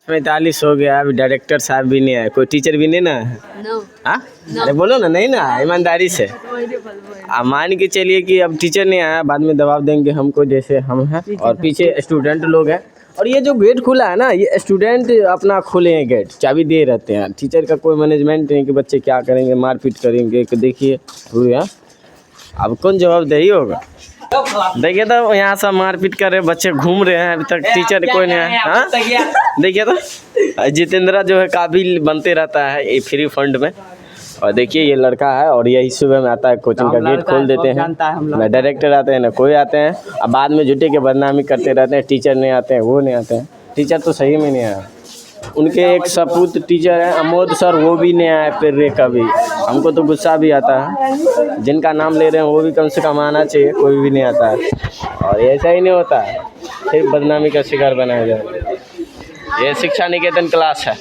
45 हो गया, अभी डायरेक्टर साहब भी नहीं आए, कोई टीचर भी नहीं ना है। हाँ अरे बोलो ना, नहीं ना, ईमानदारी से। अब मान के चलिए कि अब टीचर नहीं आया, बाद में दबाव देंगे हमको, जैसे हम हैं और पीछे स्टूडेंट लोग हैं। और ये जो गेट खुला है ना, ये स्टूडेंट अपना खोले हैं, गेट चाबी दे रहते हैं। टीचर का कोई मैनेजमेंट नहीं कि बच्चे क्या करेंगे, मारपीट करेंगे कि देखिए पूरे। अब कौन जवाबदेही होगा। देखिए तो यहाँ सब मारपीट कर रहे, बच्चे घूम रहे हैं, अभी तक टीचर कोई नहीं है। हाँ देखिए तो जितेंद्रा जो है काबिल बनते रहता है ये फ्री फंड में। और देखिए ये लड़का है और यही सुबह में आता है, कोचिंग का गेट खोल देते हैं, ना डायरेक्टर आते हैं ना कोई आते हैं। अब बाद में झूठे के बदनामी करते रहते हैं, टीचर नहीं आते हैं, वो नहीं आते हैं। टीचर तो सही में नहीं आया, उनके एक सपूत टीचर हैं अमोद सर, वो भी नहीं आए फिर रे कभी। हमको तो गुस्सा भी आता है, जिनका नाम ले रहे हैं वो भी कम से कम आना चाहिए, कोई भी नहीं आता है। और ऐसा ही नहीं होता है, फिर बदनामी का शिकार बनाया जाए। ये शिक्षा निकेतन क्लास है।